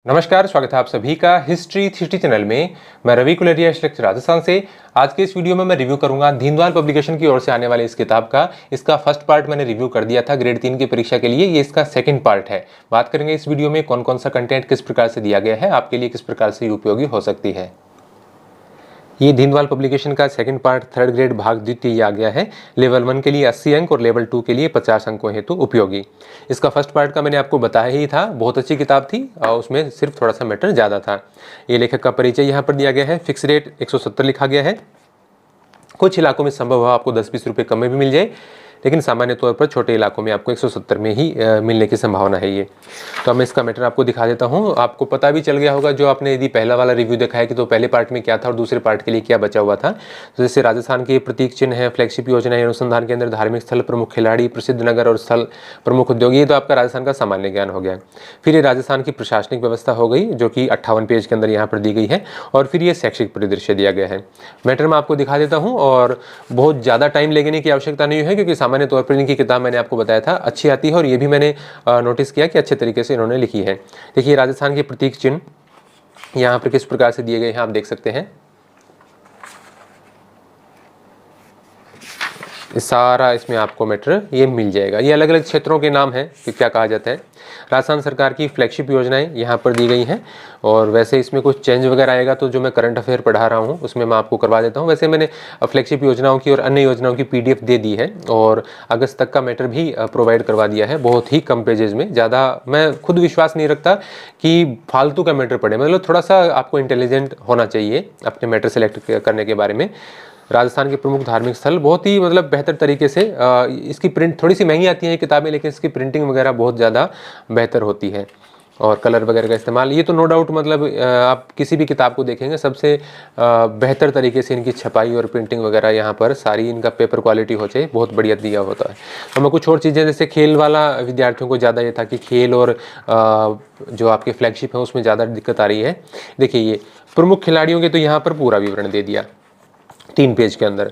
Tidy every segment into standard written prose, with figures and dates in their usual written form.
नमस्कार, स्वागत है आप सभी का हिस्ट्री 360 चैनल में। मैं रवि कुलरिया राजस्थान से। आज के इस वीडियो में मैं रिव्यू करूंगा दीनदयाल पब्लिकेशन की ओर से आने वाले इस किताब का। इसका फर्स्ट पार्ट मैंने रिव्यू कर दिया था ग्रेड 3 की परीक्षा के लिए। ये इसका सेकंड पार्ट है। बात करेंगे इस वीडियो में कौन कौन सा कंटेंट किस प्रकार से दिया गया है, आपके लिए किस प्रकार से उपयोगी हो सकती है। ये दीनदयाल पब्लिकेशन का सेकंड पार्ट थर्ड ग्रेड भाग द्वितीय आ गया है। लेवल 1 के लिए 80 अंक और लेवल 2 के लिए 50 अंकों हेतु उपयोगी। इसका फर्स्ट पार्ट का मैंने आपको बताया ही था, बहुत अच्छी किताब थी और उसमें सिर्फ थोड़ा सा मैटर ज़्यादा था। ये लेखक का परिचय यहाँ पर दिया गया है। फिक्स रेट 170 लिखा गया है। कुछ इलाकों में संभव हो आपको 10-20 रुपये कम में भी मिल जाए, लेकिन सामान्य तौर पर छोटे इलाकों में आपको 170 में ही मिलने की संभावना है ये। तो मैं इसका मैटर आपको दिखा देता हूँ। आपको पता भी चल गया होगा, जो आपने यदि पहला वाला रिव्यू देखा है कि तो पहले पार्ट में क्या था और दूसरे पार्ट के लिए क्या बचा हुआ था। तो जैसे राजस्थान के प्रतीक चिन्ह है, फ्लैगशिप योजना, अनुसंधान केंद्र, धार्मिक स्थल, प्रमुख खिलाड़ी, प्रसिद्ध नगर और स्थल, प्रमुख उद्योग, ये तो आपका राजस्थान का सामान्य ज्ञान हो गया। फिर ये राजस्थान की प्रशासनिक व्यवस्था हो गई, जो कि 58 पेज के अंदर यहाँ पर दी गई है। और फिर ये शैक्षिक परिदृश्य दिया गया है। मैटर मैं आपको दिखा देता हूँ और बहुत ज़्यादा टाइम लेने की आवश्यकता नहीं है, क्योंकि सामान्य तौर पर इनकी किताब मैंने आपको बताया था अच्छी आती है और ये भी मैंने नोटिस किया कि अच्छे तरीके से इन्होंने लिखी है। देखिए राजस्थान के प्रतीक चिन्ह यहाँ पर किस प्रकार से दिए गए हैं आप देख सकते हैं। सारा इसमें आपको मैटर ये मिल जाएगा। ये अलग अलग क्षेत्रों के नाम हैं कि क्या कहा जाता है। राजस्थान सरकार की फ्लैगशिप योजनाएं यहाँ पर दी गई हैं। और वैसे इसमें कुछ चेंज वगैरह आएगा तो जो मैं करंट अफेयर पढ़ा रहा हूँ उसमें मैं आपको करवा देता हूँ। वैसे मैंने फ्लैगशिप योजनाओं की और अन्य योजनाओं की PDF दे दी है और अगस्त तक का मैटर भी प्रोवाइड करवा दिया है, बहुत ही कम पेजेस में। ज़्यादा मैं खुद विश्वास नहीं रखता कि फालतू का मैटर पढ़े, मतलब थोड़ा सा आपको इंटेलिजेंट होना चाहिए अपने मैटर सेलेक्ट करने के बारे में। राजस्थान के प्रमुख धार्मिक स्थल बहुत ही मतलब बेहतर तरीके से, इसकी प्रिंट थोड़ी सी महंगी आती है किताबें, लेकिन इसकी प्रिंटिंग वगैरह बहुत ज़्यादा बेहतर होती है और कलर वगैरह का इस्तेमाल, ये तो नो डाउट मतलब आप किसी भी किताब को देखेंगे सबसे बेहतर तरीके से इनकी छपाई और प्रिंटिंग वगैरह यहाँ पर सारी इनका पेपर क्वालिटी हो जाए, बहुत बढ़िया दिया होता है। तो मैं कुछ और चीज़ें जैसे खेल वाला विद्यार्थियों को ज़्यादा ये था कि खेल और जो आपके फ्लैगशिप है उसमें ज़्यादा दिक्कत आ रही है। देखिए ये प्रमुख खिलाड़ियों के तो यहाँ पर पूरा विवरण दे दिया 3 पेज के अंदर।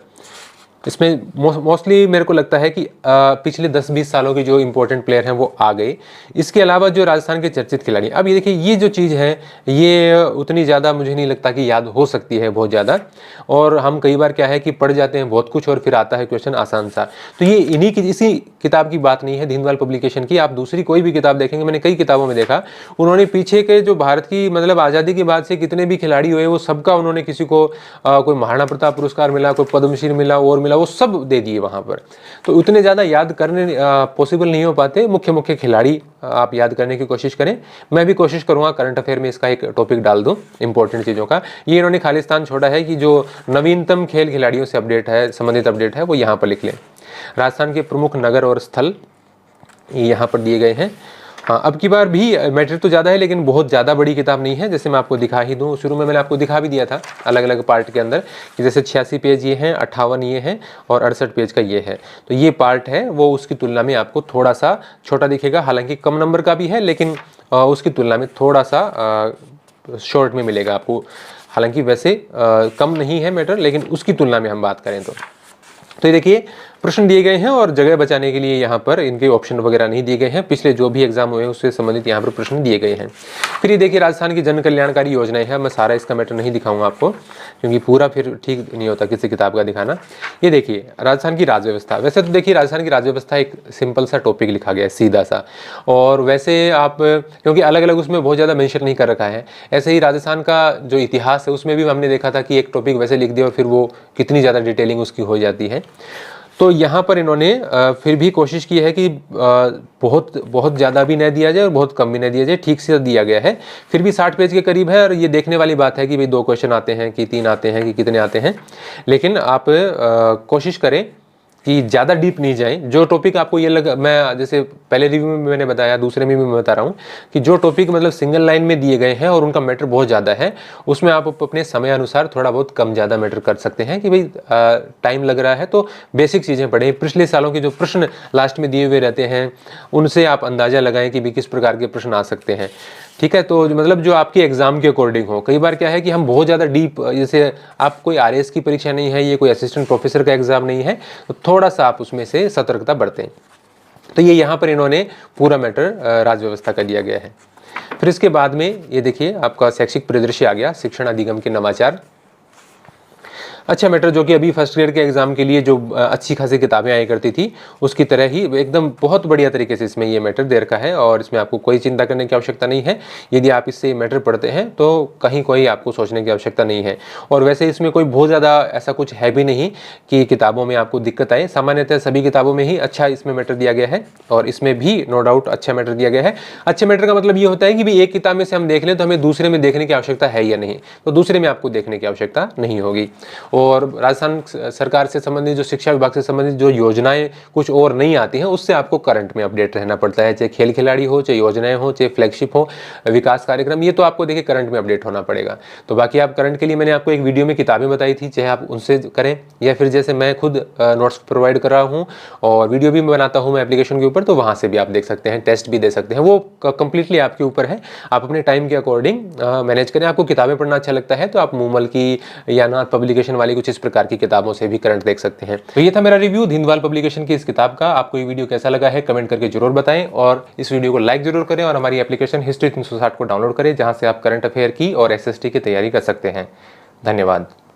इसमें मोस्टली मेरे को लगता है कि पिछले 10-20 सालों के जो इंपॉर्टेंट प्लेयर हैं वो आ गए। इसके अलावा जो राजस्थान के चर्चित खिलाड़ी, अब ये देखिए ये जो चीज़ है ये उतनी ज़्यादा मुझे नहीं लगता कि याद हो सकती है बहुत ज़्यादा। और हम कई बार क्या है कि पढ़ जाते हैं बहुत कुछ और फिर आता है क्वेश्चन आसान सा। तो ये इसी किताब की बात नहीं है दीनदयाल पब्लिकेशन की। आप दूसरी कोई भी किताब देखेंगे, मैंने कई किताबों में देखा, उन्होंने पीछे के जो भारत की मतलब आज़ादी के बाद से कितने भी खिलाड़ी हुए वो सबका उन्होंने किसी को कोई महाराणा प्रताप पुरस्कार मिला, कोई पद्मश्री मिला और मिला, वो सब दे दिए वहाँ पर। तो उतने ज़्यादा याद करने पॉसिबल नहीं हो पाते। मुख्य खिलाड़ी आप याद करने की कोशिश करें। मैं भी कोशिश करूँगा करंट अफेयर में इसका एक टॉपिक डाल दूँ इंपॉर्टेंट चीज़ों का। ये इन्होंने खालिस्तान छोड़ा है कि जो नवीनतम खेल खिलाड़ियों से अपडेट है, संबंधित अपडेट है, वो यहाँ पर लिख लें। राजस्थान के प्रमुख नगर और स्थल यहाँ पर दिए गए हैं। हाँ, अब की बार भी मैटर तो ज़्यादा है लेकिन बहुत ज़्यादा बड़ी किताब नहीं है। जैसे मैं आपको दिखा ही दूँ, शुरू में मैंने आपको दिखा भी दिया था अलग अलग पार्ट के अंदर कि जैसे 86 पेज ये हैं, 58 ये हैं और 68 पेज का ये है। तो ये पार्ट है वो उसकी तुलना में आपको थोड़ा सा छोटा दिखेगा, हालांकि कम नंबर का भी है लेकिन उसकी तुलना में थोड़ा सा शॉर्ट में मिलेगा आपको। हालांकि वैसे कम नहीं है मैटर, लेकिन उसकी तुलना में हम बात करें तो ये देखिए प्रश्न दिए गए हैं और जगह बचाने के लिए यहाँ पर इनके ऑप्शन वगैरह नहीं दिए गए हैं। पिछले जो भी एग्जाम हुए हैं उससे संबंधित यहाँ पर प्रश्न दिए गए हैं। फिर ये देखिए राजस्थान की जन कल्याणकारी योजनाएं हैं। मैं सारा इसका मैटर नहीं दिखाऊंगा आपको, क्योंकि पूरा फिर ठीक नहीं होता किसी किताब का दिखाना। ये देखिए राजस्थान की राज्य व्यवस्था। वैसे तो देखिए राजस्थान की राज्य व्यवस्था एक सिंपल सा टॉपिक लिखा गया है, सीधा सा। और वैसे आप क्योंकि अलग अलग उसमें बहुत ज़्यादा मेंशन नहीं कर रखा है, ऐसे ही राजस्थान का जो इतिहास है उसमें भी हमने देखा था कि एक टॉपिक वैसे लिख दिया और फिर वो कितनी ज़्यादा डिटेलिंग उसकी हो जाती है। तो यहाँ पर इन्होंने फिर भी कोशिश की है कि बहुत ज़्यादा भी न दिया जाए और बहुत कम भी न दिया जाए, ठीक से दिया गया है। फिर भी 60 पेज के करीब है और ये देखने वाली बात है कि भाई 2 क्वेश्चन आते हैं कि 3 आते हैं कि कितने आते हैं। लेकिन आप कोशिश करें कि ज़्यादा डीप नहीं जाए। जो टॉपिक आपको ये लगा, मैं जैसे पहले रिव्यू में मैंने बताया, दूसरे में भी मैं बता रहा हूँ कि जो टॉपिक मतलब सिंगल लाइन में दिए गए हैं और उनका मैटर बहुत ज़्यादा है, उसमें आप अपने समय अनुसार थोड़ा बहुत कम ज़्यादा मैटर कर सकते हैं कि भाई टाइम लग रहा है तो बेसिक चीज़ें पढ़ें। पिछले सालों के जो प्रश्न लास्ट में दिए हुए रहते हैं उनसे आप अंदाज़ा लगाएं कि भाई किस प्रकार के प्रश्न आ सकते हैं। ठीक है, तो मतलब जो आपके एग्जाम के अकॉर्डिंग हो। कई बार क्या है कि हम बहुत ज़्यादा डीप, जैसे आप कोई RAS की परीक्षा नहीं है, ये कोई असिस्टेंट प्रोफेसर का एग्जाम नहीं है, तो थोड़ा सा आप उसमें से सतर्कता बरतें। तो ये यहाँ पर इन्होंने पूरा मैटर राज्य व्यवस्था का दिया गया है। फिर इसके बाद में ये देखिए आपका शैक्षिक परिदृश्य आ गया, शिक्षण अधिगम के नवाचार। अच्छा मैटर जो कि अभी फर्स्ट ग्रेड के एग्जाम के लिए जो अच्छी खासी किताबें आया करती थी उसकी तरह ही एकदम बहुत बढ़िया तरीके से इसमें ये मैटर दे रखा है और इसमें आपको कोई चिंता करने की आवश्यकता नहीं है। यदि आप इससे मैटर पढ़ते हैं तो कहीं कोई आपको सोचने की आवश्यकता नहीं है। और वैसे इसमें कोई बहुत ज़्यादा ऐसा कुछ है भी नहीं कि किताबों में आपको दिक्कत आए, सामान्यतः सभी किताबों में ही अच्छा इसमें मैटर दिया गया है और इसमें भी नो डाउट अच्छा मैटर दिया गया है। अच्छे मैटर का मतलब ये होता है कि भी एक किताब में से हम देख लें तो हमें दूसरे में देखने की आवश्यकता है या नहीं, तो दूसरे में आपको देखने की आवश्यकता नहीं होगी। और राजस्थान सरकार से संबंधित जो शिक्षा विभाग से संबंधित जो योजनाएं कुछ और नहीं आती हैं उससे आपको करंट में अपडेट रहना पड़ता है, चाहे खेल खिलाड़ी हो, चाहे योजनाएं हो, चाहे फ्लैगशिप हो, विकास कार्यक्रम, ये तो आपको देखिए करंट में अपडेट होना पड़ेगा। तो बाकी आप करंट के लिए मैंने आपको एक वीडियो में किताबें बताई थी, चाहे आप उनसे करें या फिर जैसे मैं खुद नोट्स प्रोवाइड कर रहा हूँ और वीडियो भी बनाता हूँ मैं एप्लीकेशन के ऊपर, तो वहाँ से भी आप देख सकते हैं, टेस्ट भी दे सकते हैं। वो कंप्लीटली आपके ऊपर है, आप अपने टाइम के अकॉर्डिंग मैनेज करें। आपको किताबें पढ़ना अच्छा लगता है तो आप मूमल की या नाथ पब्लिकेशन वाली कुछ इस प्रकार की किताबों से भी करंट देख सकते हैं। तो ये था मेरा रिव्यू धिंदवाल पब्लिकेशन की इस किताब का। आपको ये वीडियो कैसा लगा है कमेंट करके जरूर बताएं और इस वीडियो को लाइक जरूर करें और हमारी एप्लीकेशन हिस्ट्री 360 को डाउनलोड करें जहां से आप करंट अफेयर की और एसएसटी की तैयारी कर सकते हैं। धन्यवाद।